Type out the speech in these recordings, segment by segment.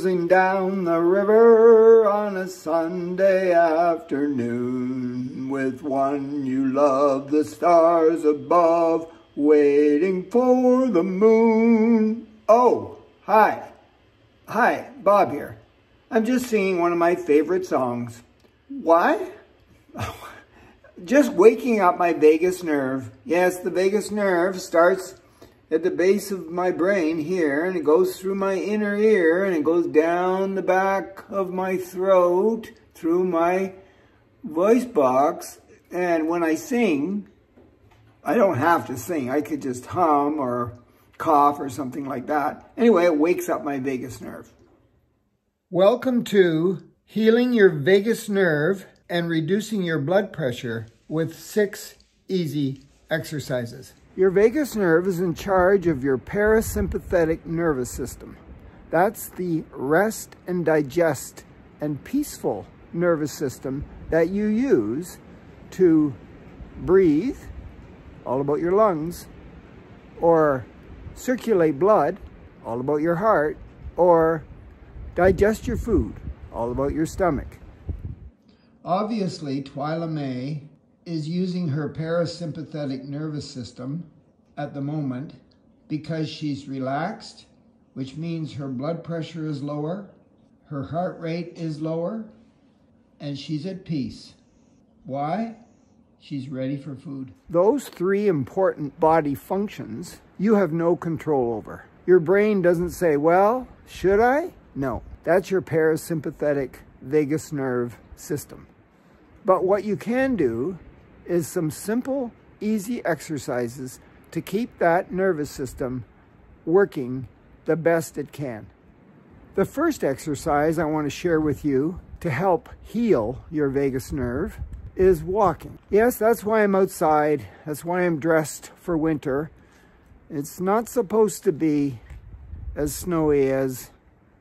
cruising down the river on a Sunday afternoon with one you love, the stars above, waiting for the moon. Oh, hi. Hi, Bob here. I'm just singing one of my favorite songs. Why? Just waking up my vagus nerve. Yes, the vagus nerve starts at the base of my brain here, and it goes through my inner ear, and it goes down the back of my throat, through my voice box. And when I sing, I don't have to sing. I could just hum or cough or something like that. Anyway, it wakes up my vagus nerve. Welcome to Healing Your Vagus Nerve and Reducing Your Blood Pressure with 6 easy exercises. Your vagus nerve is in charge of your parasympathetic nervous system. That's the rest and digest and peaceful nervous system that you use to breathe, all about your lungs, or circulate blood, all about your heart, or digest your food, all about your stomach. Obviously, Twyla May is using her parasympathetic nervous system at the moment because she's relaxed, which means her blood pressure is lower, her heart rate is lower, and she's at peace. Why? She's ready for food. Those 3 important body functions you have no control over. Your brain doesn't say, well, should I? No, that's your parasympathetic vagus nerve system. But what you can do is some simple, easy exercises to keep that nervous system working the best it can. The first exercise I want to share with you to help heal your vagus nerve is walking. Yes, that's why I'm outside. That's why I'm dressed for winter. It's not supposed to be as snowy as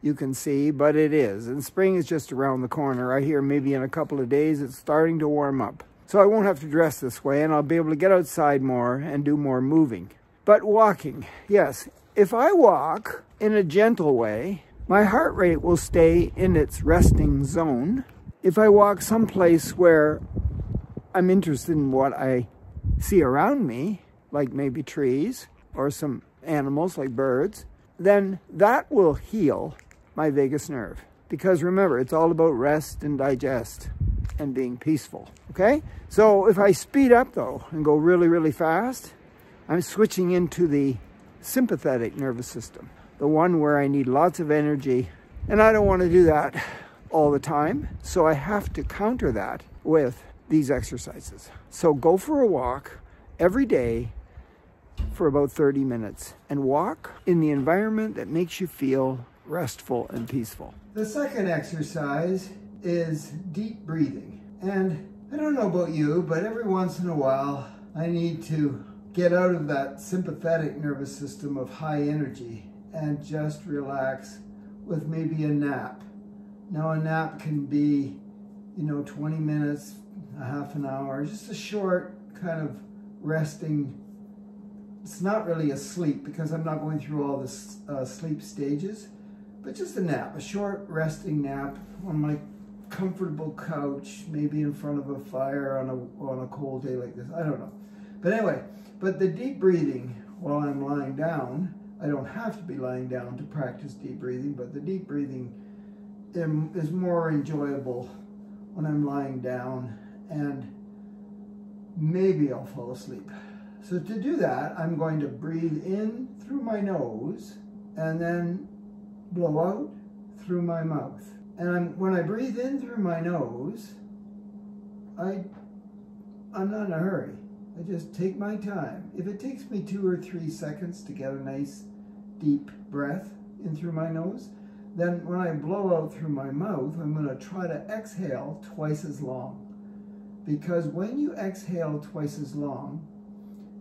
you can see, but it is. And spring is just around the corner. I hear maybe in a couple of days it's starting to warm up. So I won't have to dress this way, and I'll be able to get outside more and do more moving. But walking, yes. If I walk in a gentle way, my heart rate will stay in its resting zone. If I walk someplace where I'm interested in what I see around me, like maybe trees or some animals like birds, then that will heal my vagus nerve. Because remember, it's all about rest and digest and being peaceful, okay? So if I speed up though and go really, really fast, I'm switching into the sympathetic nervous system, the one where I need lots of energy, and I don't want to do that all the time, so I have to counter that with these exercises. So go for a walk every day for about 30 minutes and walk in the environment that makes you feel restful and peaceful. The second exercise is deep breathing. And I don't know about you, but every once in a while I need to get out of that sympathetic nervous system of high energy and just relax with maybe a nap. Now a nap can be, 20 minutes, a half an hour, just a short kind of resting. It's not really a sleep because I'm not going through all the sleep stages, but just a nap, a short resting nap on my comfortable couch, maybe in front of a fire on a cold day like this. I don't know. But anyway, but the deep breathing while I'm lying down, I don't have to be lying down to practice deep breathing, but the deep breathing is more enjoyable when I'm lying down, and maybe I'll fall asleep. So to do that, I'm going to breathe in through my nose and then blow out through my mouth. And when I breathe in through my nose, I'm not in a hurry. I just take my time. If it takes me 2 or 3 seconds to get a nice deep breath in through my nose, then when I blow out through my mouth, I'm going to try to exhale twice as long. Because when you exhale twice as long,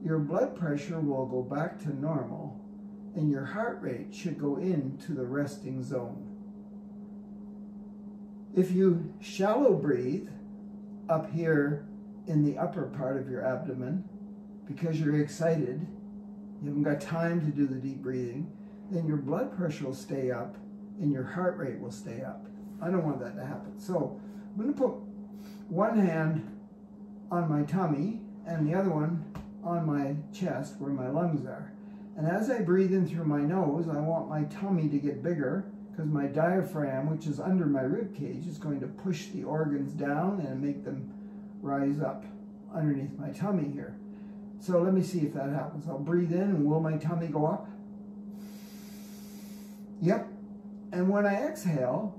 your blood pressure will go back to normal and your heart rate should go into the resting zone. If you shallow breathe up here in the upper part of your abdomen because you're excited, you haven't got time to do the deep breathing, then your blood pressure will stay up and your heart rate will stay up. I don't want that to happen. So I'm going to put one hand on my tummy and the other one on my chest where my lungs are. And as I breathe in through my nose, I want my tummy to get bigger because my diaphragm, which is under my rib cage, is going to push the organs down and make them rise up underneath my tummy here. So let me see if that happens. I'll breathe in, and will my tummy go up? Yep. And when I exhale,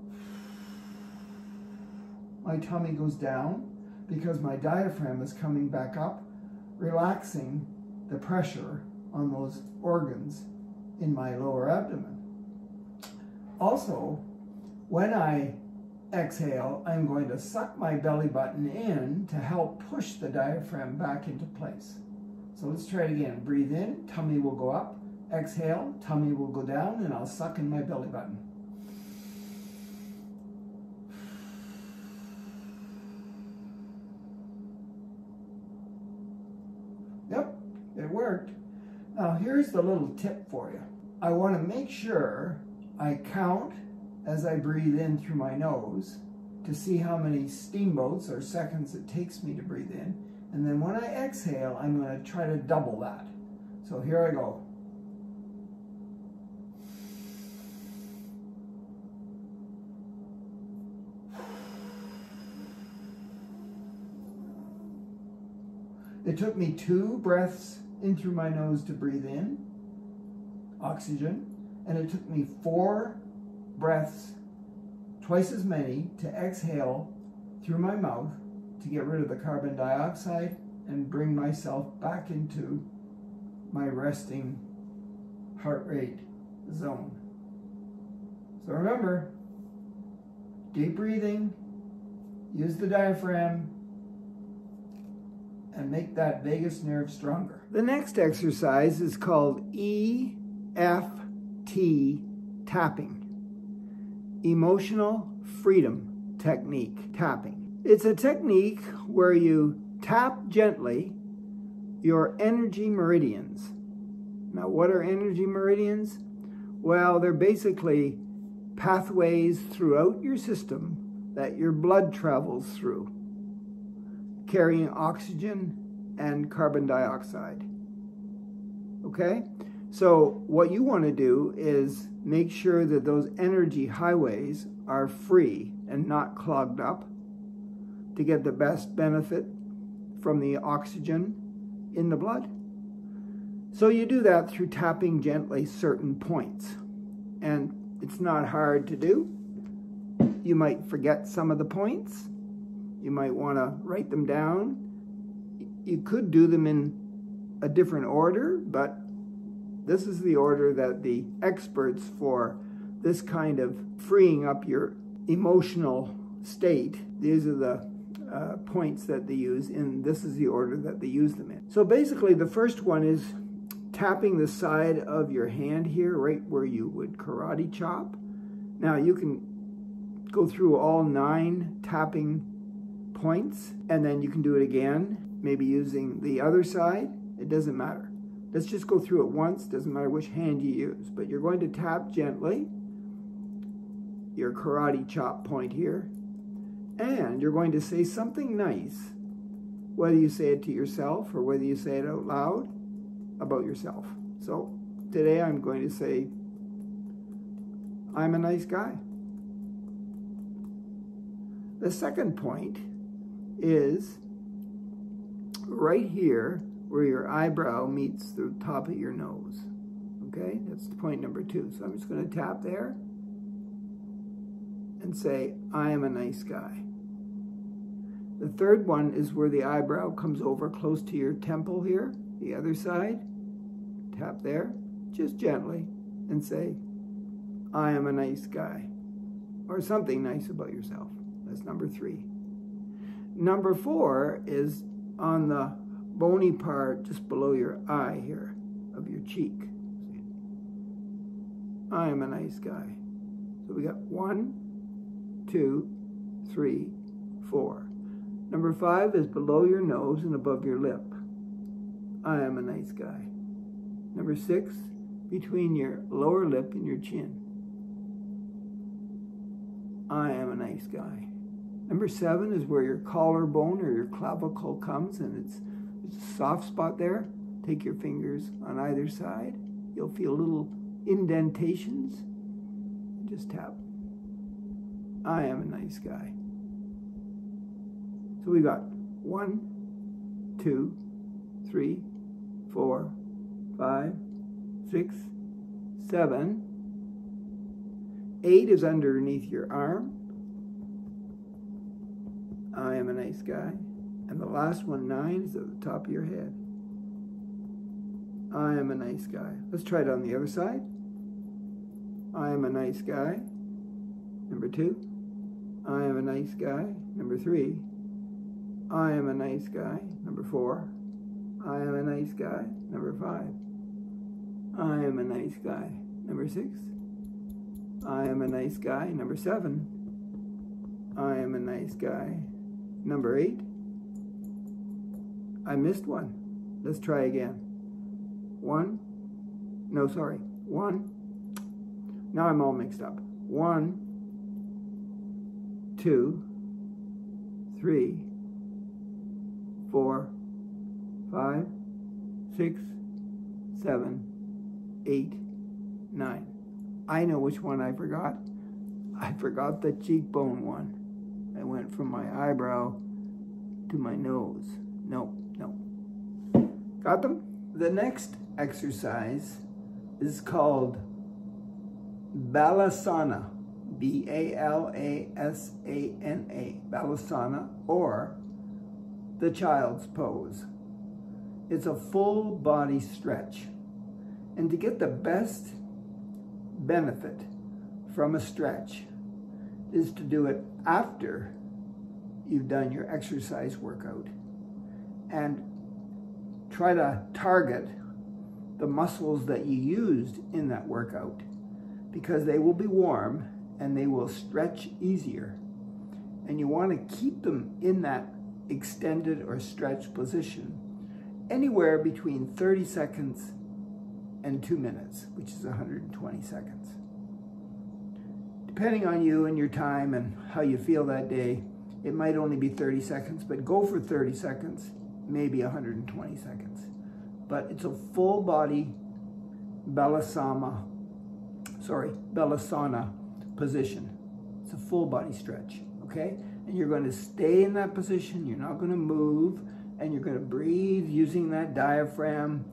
my tummy goes down because my diaphragm is coming back up, relaxing the pressure on those organs in my lower abdomen. Also, when I exhale, I'm going to suck my belly button in to help push the diaphragm back into place. So let's try it again. Breathe in, tummy will go up. Exhale, tummy will go down, and I'll suck in my belly button. Yep, it worked. Now here's the little tip for you. I want to make sure I count as I breathe in through my nose to see how many steamboats or seconds it takes me to breathe in. And then when I exhale, I'm going to try to double that. So here I go. It took me 2 breaths in through my nose to breathe in, oxygen, and it took me 4 breaths, twice as many, to exhale through my mouth to get rid of the carbon dioxide and bring myself back into my resting heart rate zone. So remember, deep breathing, use the diaphragm, and make that vagus nerve stronger. The next exercise is called EFT tapping, Emotional Freedom Technique tapping. It's a technique where you tap gently your energy meridians. Now, what are energy meridians? Well, they're basically pathways throughout your system that your blood travels through, carrying oxygen and carbon dioxide. Okay? So what you want to do is make sure that those energy highways are free and not clogged up to get the best benefit from the oxygen in the blood. So you do that through tapping gently certain points. And it's not hard to do. You might forget some of the points. You might want to write them down. You could do them in a different order, but this is the order that the experts for this kind of freeing up your emotional state, these are the points that they use, and this is the order that they use them in. So basically the first one is tapping the side of your hand here, right where you would karate chop. Now you can go through all 9 tapping points, and then you can do it again, maybe using the other side. It doesn't matter. Let's just go through it once. Doesn't matter which hand you use, but you're going to tap gently your karate chop point here, and you're going to say something nice, whether you say it to yourself or whether you say it out loud about yourself. So today I'm going to say, I'm a nice guy. The second point is right here where your eyebrow meets the top of your nose. Okay, that's point number 2. So I'm just going to tap there and say, I am a nice guy. The third one is where the eyebrow comes over close to your temple here, the other side. Tap there, just gently, and say, I am a nice guy, or something nice about yourself. That's number 3. Number 4 is on the bony part just below your eye here of your cheek. I am a nice guy. So we got 1, 2, 3, 4. Number 5 is below your nose and above your lip. I am a nice guy. Number 6, between your lower lip and your chin. I am a nice guy. Number 7 is where your collarbone or your clavicle comes, and there's a soft spot there. Take your fingers on either side. You'll feel little indentations. Just tap. I am a nice guy. So we got 1, 2, 3, 4, 5, 6, 7. 8 is underneath your arm. I am a nice guy. And the last one, 9, is at the top of your head. I am a nice guy. Let's try it on the other side. I am a nice guy. Number 2. I am a nice guy. Number 3. I am a nice guy. Number 4. I am a nice guy. Number 5. I am a nice guy. Number 6. I am a nice guy. Number 7. I am a nice guy. Number 8. I missed one. Let's try again. 1. No, sorry. 1. Now I'm all mixed up. 1, 2, 3, 4, 5, 6, 7, 8, 9. I know which one I forgot. I forgot the cheekbone one. I went from my eyebrow to my nose. No. Got them? The next exercise is called Balasana. B-A-L-A-S-A-N-A. Balasana, or the child's pose. It's a full body stretch. And to get the best benefit from a stretch is to do it after you've done your exercise workout, and try to target the muscles that you used in that workout, because they will be warm and they will stretch easier. And you want to keep them in that extended or stretched position anywhere between 30 seconds and 2 minutes, which is 120 seconds. Depending on you and your time and how you feel that day, it might only be 30 seconds, but go for 30 seconds, maybe 120 seconds. But it's a full body Balasana position. It's a full body stretch, okay? And you're going to stay in that position. You're not going to move, and you're going to breathe using that diaphragm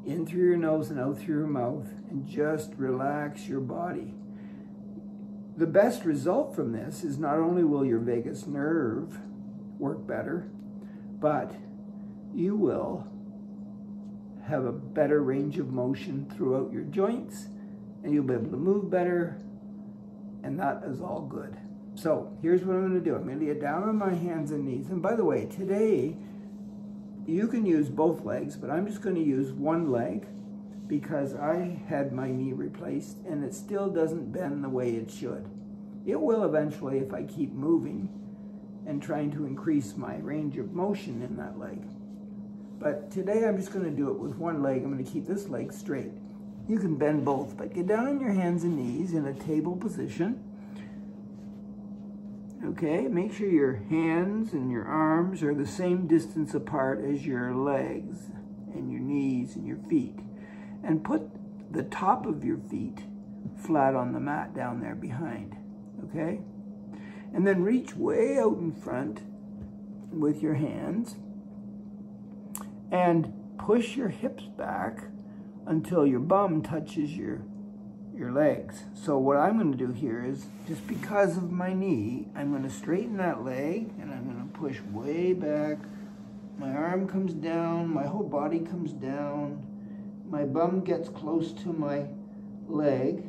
in through your nose and out through your mouth, and just relax your body. The best result from this is not only will your vagus nerve work better, but you will have a better range of motion throughout your joints, and you'll be able to move better, and that is all good. So here's what I'm going to do. I'm going to get down on my hands and knees. And by the way, today you can use both legs, but I'm just going to use one leg because I had my knee replaced and it still doesn't bend the way it should. It will eventually if I keep moving and trying to increase my range of motion in that leg. But today I'm just going to do it with one leg. I'm going to keep this leg straight. You can bend both, but get down on your hands and knees in a table position. Okay, make sure your hands and your arms are the same distance apart as your legs and your knees and your feet. And put the top of your feet flat on the mat down there behind, okay? And then reach way out in front with your hands and push your hips back until your bum touches your legs. So what I'm going to do here is, just because of my knee, I'm going to straighten that leg and I'm going to push way back. My arm comes down, my whole body comes down, my bum gets close to my leg.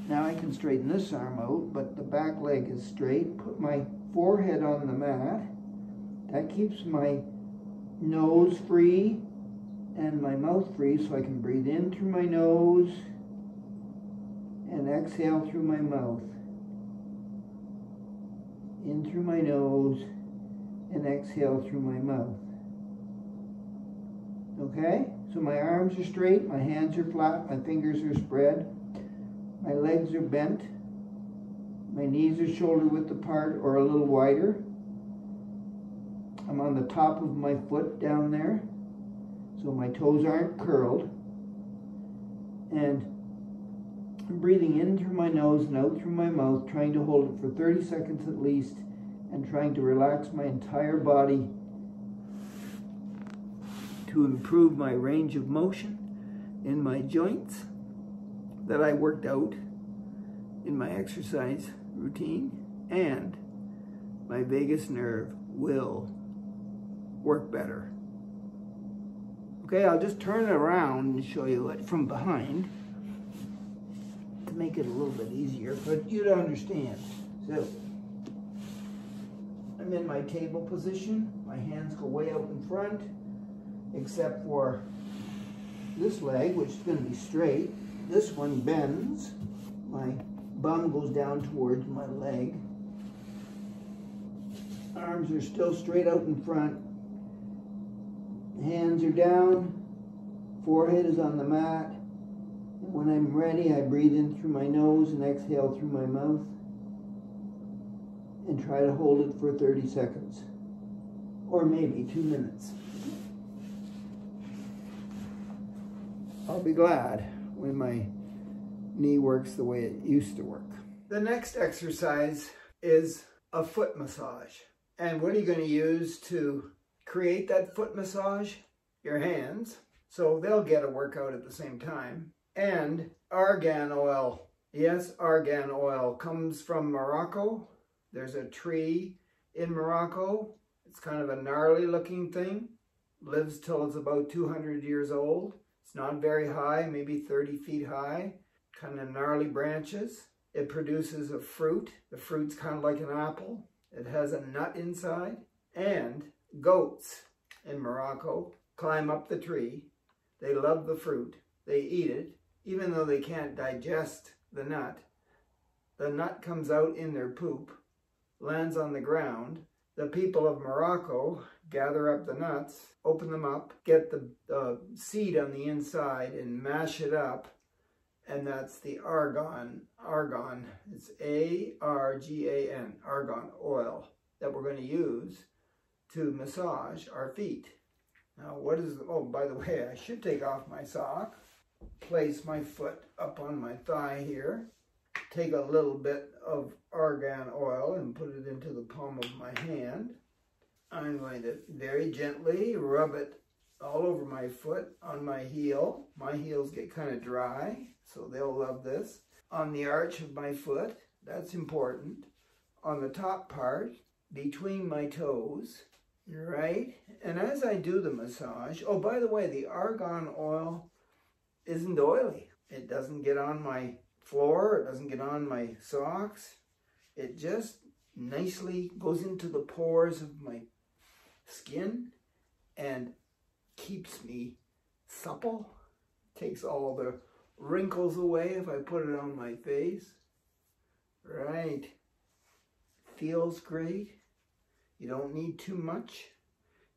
Now I can straighten this arm out, but the back leg is straight. Put my forehead on the mat. That keeps my nose free and my mouth free, so I can breathe in through my nose and exhale through my mouth. In through my nose and exhale through my mouth. Okay? So my arms are straight, my hands are flat, my fingers are spread, my legs are bent, My knees are shoulder width apart or a little wider. I'm on the top of my foot down there, so my toes aren't curled. And I'm breathing in through my nose and out through my mouth, trying to hold it for 30 seconds at least, and trying to relax my entire body to improve my range of motion in my joints that I worked out in my exercise routine, and my vagus nerve will work better. Okay, I'll just turn it around and show you it from behind to make it a little bit easier for you to understand. So, I'm in my table position. My hands go way out in front, except for this leg, which is going to be straight. This one bends. My bum goes down towards my leg. Arms are still straight out in front. Hands are down. Forehead is on the mat. And when I'm ready, I breathe in through my nose and exhale through my mouth. And try to hold it for 30 seconds. Or maybe 2 minutes. I'll be glad when my knee works the way it used to work. The next exercise is a foot massage. And what are you going to use to create that foot massage? Your hands. So they'll get a workout at the same time. And argan oil. Yes, argan oil comes from Morocco. There's a tree in Morocco. It's kind of a gnarly looking thing. Lives till it's about 200 years old. It's not very high, maybe 30 feet high. Kind of gnarly branches. It produces a fruit. The fruit's kind of like an apple. It has a nut inside. And goats in Morocco climb up the tree. They love the fruit. They eat it. Even though they can't digest the nut comes out in their poop, lands on the ground. The people of Morocco gather up the nuts, open them up, get the seed on the inside and mash it up. And that's the argan. Argan. It's A-R-G-A-N. Argan oil that we're going to use to massage our feet. Now, what is, oh, by the way, I should take off my sock. Place my foot up on my thigh here. Take a little bit of argan oil and put it into the palm of my hand. I'm going to very gently rub it all over my foot, on my heel. My heels get kind of dry, so they'll love this. On the arch of my foot, that's important. On the top part, between my toes, right? And as I do the massage, oh, by the way, the argan oil isn't oily. It doesn't get on my floor, it doesn't get on my socks. It just nicely goes into the pores of my skin and keeps me supple. Takes all the wrinkles away if I put it on my face. Right. Feels great. You don't need too much.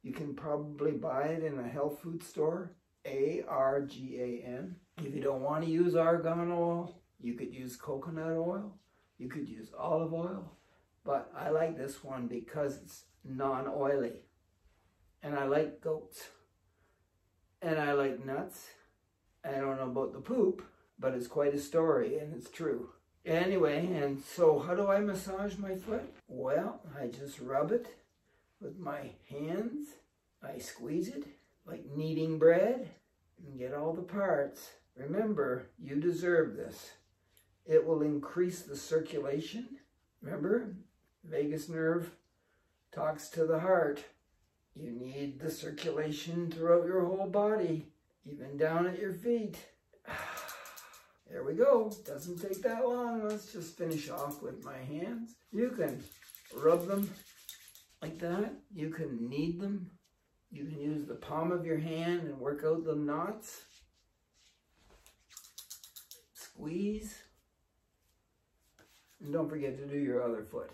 You can probably buy it in a health food store. A-R-G-A-N. If you don't want to use argan oil, you could use coconut oil. You could use olive oil. But I like this one because it's non-oily. And I like goats. And I like nuts. I don't know about the poop, but it's quite a story and it's true. Anyway, and so how do I massage my foot? Well, I just rub it with my hands. I squeeze it like kneading bread and get all the parts. Remember, you deserve this. It will increase the circulation. Remember, vagus nerve talks to the heart. You need the circulation throughout your whole body, even down at your feet. There we go. Doesn't take that long. Let's just finish off with my hands. You can rub them like that. You can knead them. You can use the palm of your hand and work out the knots. Squeeze. And don't forget to do your other foot.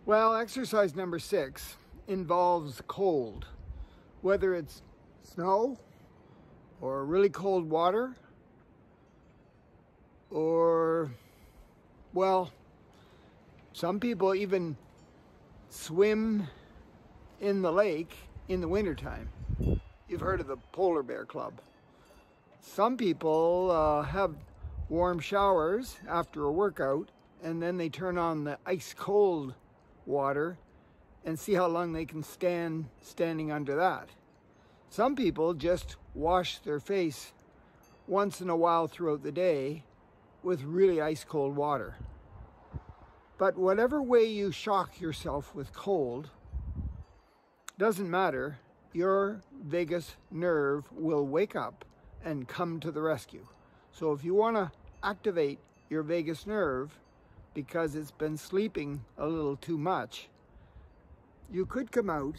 Well, exercise number 6 involves cold. Whether it's snow or really cold water or, well, Some people even swim in the lake in the wintertime. You've heard of the Polar Bear Club. Some people have warm showers after a workout, and then they turn on the ice cold water and see how long they can stand standing under that. Some people just wash their face once in a while throughout the day with really ice cold water. But whatever way you shock yourself with cold, doesn't matter, your vagus nerve will wake up and come to the rescue. So if you want to activate your vagus nerve because it's been sleeping a little too much, you could come out,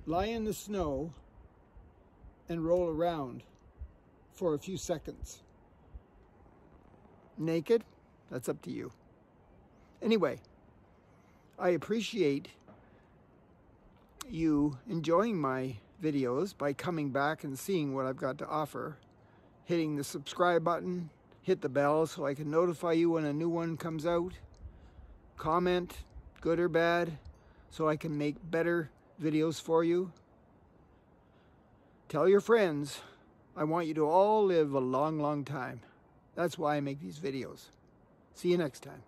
lie in the snow, and roll around for a few seconds. Naked? That's up to you. Anyway, I appreciate you enjoying my videos by coming back and seeing what I've got to offer, hitting the subscribe button, hit the bell so I can notify you when a new one comes out, comment, good or bad, so I can make better videos for you. Tell your friends, I want you to all live a long, long time. That's why I make these videos. See you next time.